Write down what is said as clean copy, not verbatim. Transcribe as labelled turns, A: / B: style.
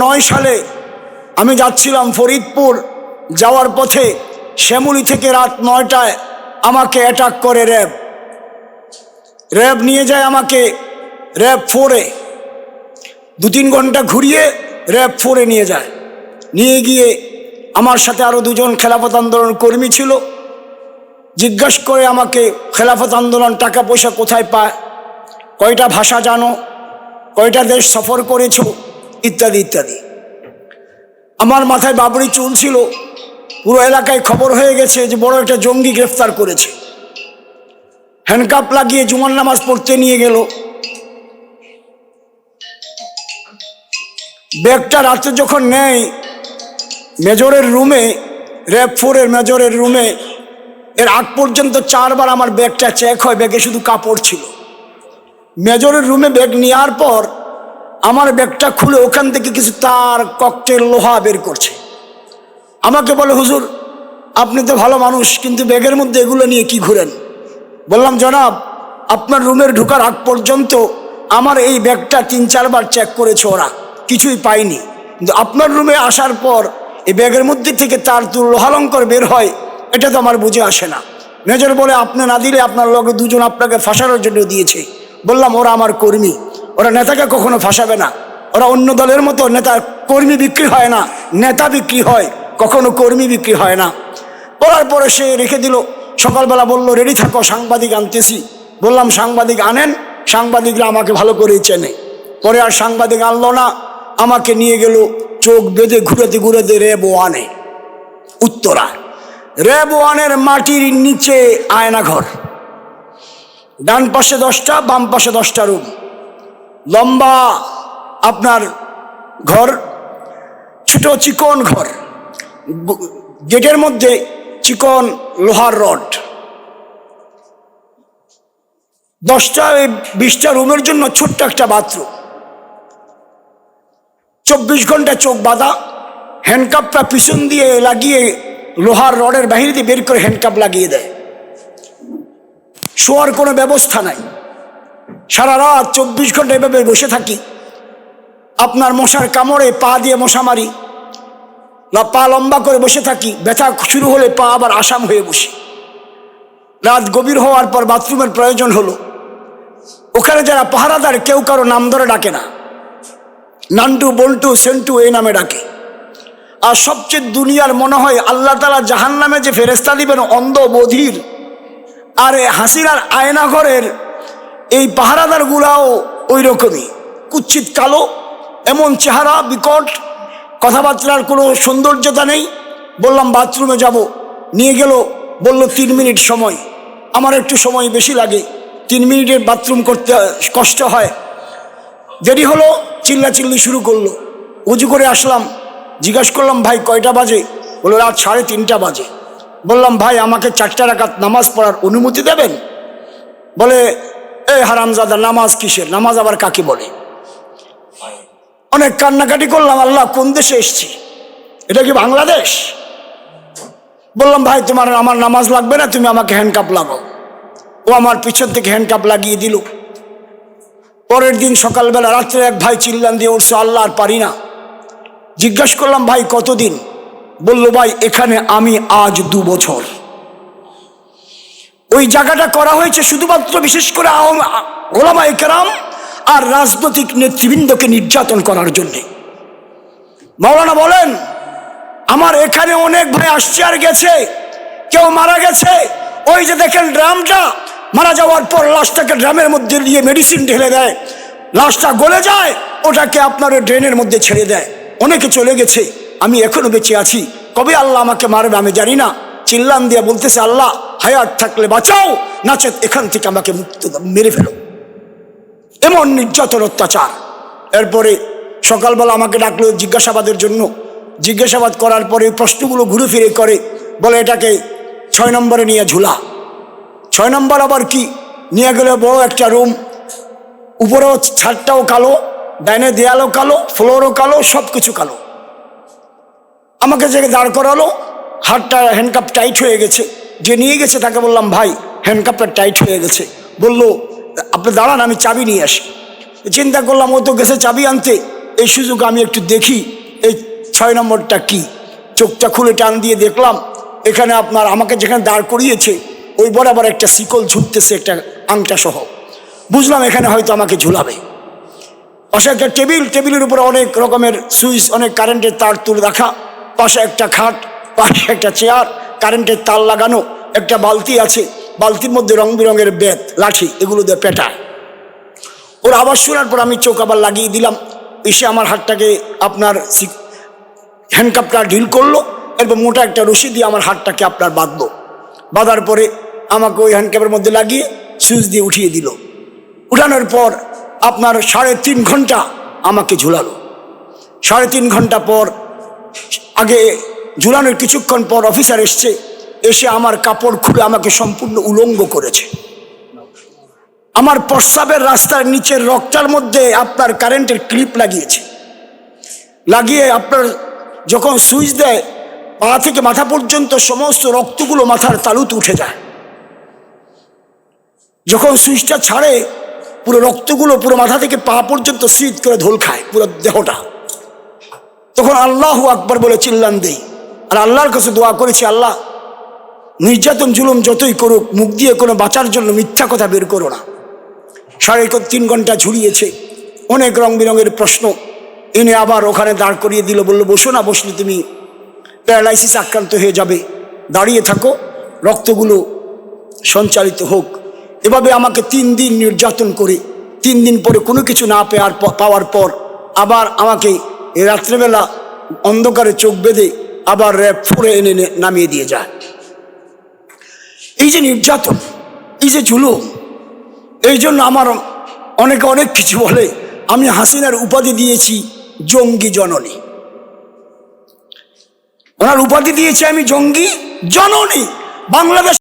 A: 9 সালে আমি যাচ্ছিলাম ফরিদপুর, যাওয়ার পথে শ্যামলী থেকে রাত 9টায় আমাকে অ্যাটাক করে র্যাব নিয়ে যায় আমাকে র্যাব 4-এ। 2-3 ঘন্টা ঘুরিয়ে র্যাব 4-এ নিয়ে যায়। নিয়ে গিয়ে আমার সাথে আরও 2জন খেলাফত আন্দোলন কর্মী ছিল। জিজ্ঞাসা করে আমাকে খেলাফত আন্দোলন টাকা পয়সা কোথায় পায়, কয়টা ভাষা জানো, কয়টা দেশ সফর করেছো, ইত্যাদি ইত্যাদি। আমার মাথায় বাবরি চুল ছিল। পুরো এলাকায় খবর হয়ে গেছে যে বড় একটা জঙ্গি গ্রেফতার করেছে। হ্যান্ডকাপ লাগিয়ে জুমার নামাজ পড়তে নিয়ে গেল। ব্যাগটা রাতে যখন নেয় মেজরের রুমে, র্যাব 4-এর মেজরের রুমে, এর আগ পর্যন্ত 4 বার আমার ব্যাগটা চেক হয়। ব্যাগে শুধু কাপড় ছিল। মেজরের রুমে ব্যাগ নেওয়ার পর আমার ব্যাগটা খুলে ওখান থেকে কিছু তার, ককটেল, লোহা বের করছে। আমাকে বলে, হুজুর আপনি তো ভালো মানুষ, কিন্তু ব্যাগের মধ্যে এগুলো নিয়ে কি ঘুরেন? বললাম, জনাব আপনার রুমের ঢোকার আগ পর্যন্ত আমার এই ব্যাগটা 3-4 বার চেক করেছে, ওরা কিছুই পায়নি। কিন্তু আপনার রুমে আসার পর এই ব্যাগের মধ্যে থেকে তার তুর, লোহালঙ্কর বের হয়, এটা তো আমার বুঝে আসে না। মেজর বলে, আপনি না দিলে আপনার লগে 2জন আপনাকে ফাঁসানোর জন্য দিয়েছে। বললাম, ওরা আমার কর্মী, ওরা নেতাকে কখনো ফাঁসাবে না। ওরা অন্য দলের মতো নেতা কর্মী বিক্রি হয় না, নেতা বিক্রি হয়, কখনো কর্মী বিক্রি হয় না। বলার পরে সে রেখে দিল। সকালবেলা বলল, রেডি থাকো, সাংবাদিক আনতেছি। বললাম, সাংবাদিক আনেন। সাংবাদিকরা আমাকে ভালো করেই চেনে। পরে আর সাংবাদিক আনলো না, আমাকে নিয়ে গেল চোখ বেঁধে ঘুরেতে ঘুরেতে র্যাব 1-এ, উত্তরা। র্যাব 1-এর মাটির নিচে আয়নাঘর, ডান পাশে 10টা, বাম পাশে 10টা রুম, লম্বা আপনার ঘর, ছোট চিকন ঘর, গেটের মধ্যে চিকন লোহার রড। 10টা-20টা রুমের জন্য ছোট্ট একটা বাথরুম। 24 ঘন্টা চোখ বাঁধা। হ্যান্ডকাপটা পিছন দিয়ে লাগিয়ে লোহার রডের বাহির দিয়ে বের করে হ্যান্ডকাপ লাগিয়ে দেয়। শোয়ার কোনো ব্যবস্থা নাই। সারা রাত 24 ঘন্টা এভাবে বসে থাকি। আপনার মশার কামড়ে পা দিয়ে মশা মারি, পা লম্বা করে বসে থাকি। ব্যথা শুরু হলে পা আবার আসাম হয়ে বসি। রাত গভীর হওয়ার পর বাথরুমের প্রয়োজন হলো। ওখানে যারা পাহারাদার কেউ কারো নাম ধরে ডাকে না, নান্টু, বল্টু, সেন্টু এই নামে ডাকে। আর সবচেয়ে দুনিয়ার মনে হয় আল্লাহ তাআলা জাহান্নামে যে ফেরেশতা দিবেন অন্ধ, বধির। আর হাসিনার আয়নাঘরের এই পাহারাদার গুলাও ওই রকমই কুচ্ছিত কালো, এমন চেহারা বিকট, কথাবার্তার কোনো সৌন্দর্যতা নেই। বললাম বাথরুমে যাব, নিয়ে গেল, বলল 3 মিনিট সময়। আমার একটু সময় বেশি লাগে, 3 মিনিটের বাথরুম করতে কষ্ট হয়। দেরি হলো, চিল্লাচিল্লি শুরু করলো। উজু করে আসলাম, জিজ্ঞাসা করলাম, ভাই কয়টা বাজে? বললো, রাত 3:30 বাজে। বললাম, ভাই আমাকে 4 রাকাত নামাজ পড়ার অনুমতি দেবেন? বলে, এই হারামজাদা, নামাজ কিসের? নামাজ আবার কাকে বলে? অনেক কান্নাকাটি করলাম, আল্লাহ কোন দেশে এসছি, এটা কি বাংলাদেশ? বললাম, ভাই তোমার আমার নামাজ লাগবে না, তুমি আমাকে হ্যান্ডকাপ লাগাও। ও আমার পিছন থেকে হ্যান্ডকাপ লাগিয়ে দিল। পরের দিন সকালবেলা, রাত্রে এক ভাই চিল্লান দিয়ে উঠছে, আল্লাহ আর পারি না। জিজ্ঞাসা করলাম, ভাই কতদিন? বলল, ভাই এখানে আমি আজ 2 বছর। ওই জায়গাটা করা হয়েছে শুধুমাত্র বিশেষ করে ওলামায়ে কেরাম আর রাজনৈতিক নেতৃবৃন্দকে নির্যাতন করার জন্যে। মাওলানা বলেন, আমার এখানে অনেক ভাই আসছে আর গেছে, কেউ মারা গেছে। ওই যে দেখেন ড্রামটা, মারা যাওয়ার পর লাশটাকে ড্রামের মধ্যে দিয়ে মেডিসিন ঢেলে দেয়, লাশটা গলে যায়, ওটাকে আপনার ড্রেনের মধ্যে ছেড়ে দেয়। অনেকে চলে গেছে, আমি এখনো বেঁচে আছি, কবে আল্লাহ আমাকে মারবে আমি জানি না। চিল্লান দিয়া বলতেছে, আল্লাহ হায়াত থাকলে বাঁচাও, নাচেত এখান থেকে আমাকে মুক্ত মেরে ফেলো। এমন নির্যাতন, অত্যাচার। এরপরে সকালবেলা আমাকে ডাকলো জিজ্ঞাসাবাদের জন্য। জিজ্ঞাসাবাদ করার পরে প্রশ্নগুলো ঘুরে ফিরে করে, বলে এটাকে 6 নম্বরে নিয়ে ঝুলা। 6 নম্বর আবার কি? নিয়ে গেলে বড় একটা রুম, উপরেও ছাদটাও কালো, ডাইনে দেয়ালও কালো, ফ্লোরও কালো, সব কিছু কালো। আমাকে যে দাঁড় করালো, হাতটা হ্যান্ডকাপ টাইট হয়ে গেছে। যে নিয়ে গেছে তাকে বললাম, ভাই হ্যান্ডকাপটা টাইট হয়ে গেছে। বলল, আপনি দাঁড়ান, আমি চাবি নিয়ে আসি। চিন্তা করলাম, ও তো গেছে চাবি আনতে, এই সুযোগ আমি একটু দেখি এই 6 নম্বরটা কি। চোখটা খুলে টান দিয়ে দেখলাম এখানে আপনার আমাকে যেখানে দাঁড় করিয়েছে ওই বরাবর একটা শিকল ঝুলতেছে, একটা আংটা সহ। বুঝলাম এখানে হয়তো আমাকে ঝুলাবে। পাশে একটা টেবিলের উপরে অনেক রকমের সুইচ, অনেক কারেন্টের তার তুলে রাখা, পাশে একটা খাট, পাশে একটা চেয়ার, কারেন্টের তার লাগানো, একটা বালতি আছে, বালতির মধ্যে রং বেরঙের বেত, লাঠি, এগুলো দিয়ে পেটায়। ওর আবার শোনার পর আমি চোখ আবার লাগিয়ে দিলাম। এসে আমার হাতটাকে আপনার হ্যান্ডকাপটা ঢিল করলো, এরপর মোটা একটা রশি দিয়ে আমার হাতটাকে আপনার বাঁধলো। বাঁধার পরে আমাকে ওই হ্যান্ডকাপের মধ্যে লাগিয়ে সুইচ দিয়ে উঠিয়ে দিল। উঠানোর পর আপনার 3.5 ঘন্টা আমাকে ঝুলালো। 3.5 ঘন্টা পর, আগে ঝুলানোর কিছুক্ষণ পর অফিসার এসছে, এসে আমার কাপড় খুলে আমাকে সম্পূর্ণ উলঙ্গ করেছে। আমার প্রস্রাবের রাস্তার নিচের রগটার মধ্যে আপনার কারেন্টের ক্লিপ লাগিয়েছে। লাগিয়ে আপনার যখন সুইচ দেয় পা থেকে মাথা পর্যন্ত সমস্ত রক্তগুলো মাথার তালুতে উঠে যায়। যখন সুইচটা ছাড়ে পুরো রক্তগুলো পুরো মাথা থেকে পা পর্যন্ত শীত করে ধোল খায় পুরো দেহটা। তখন আল্লাহু আকবার বলে চিল্লান দেই আর আল্লাহর কাছে দোয়া করেছি, আল্লাহ নির্যাতন জুলুম যতই করুক মুখ দিয়ে কোনো বাঁচার জন্য মিথ্যা কথা বের করো না। 3.5 ঘন্টা ঝুলিয়েছে, অনেক রং বেরঙের প্রশ্ন এনে আবার ওখানে দাঁড় করিয়ে দিল। বললো বসো না, বসলে তুমি প্যারালাইসিস আক্রান্ত হয়ে যাবে, দাঁড়িয়ে থাকো, রক্তগুলো সঞ্চালিত হোক। এভাবে আমাকে 3 দিন নির্যাতন করে 3 দিন পরে কোনো কিছু না পাওয়ার পর আবার আমাকে রাত্রেবেলা অন্ধকারে চোখ বেঁধে আবার র্যাব 4 এনে নামিয়ে দিয়ে যায়। এই যে নির্যাতন, এই যে জুলুম, এই জন্য আমার অনেকে অনেক কিছু বলে। আমি হাসিনার উপাধি দিয়েছি জঙ্গি জননী। ওনার উপাধি দিয়েছি আমি জঙ্গি জননী। বাংলাদেশ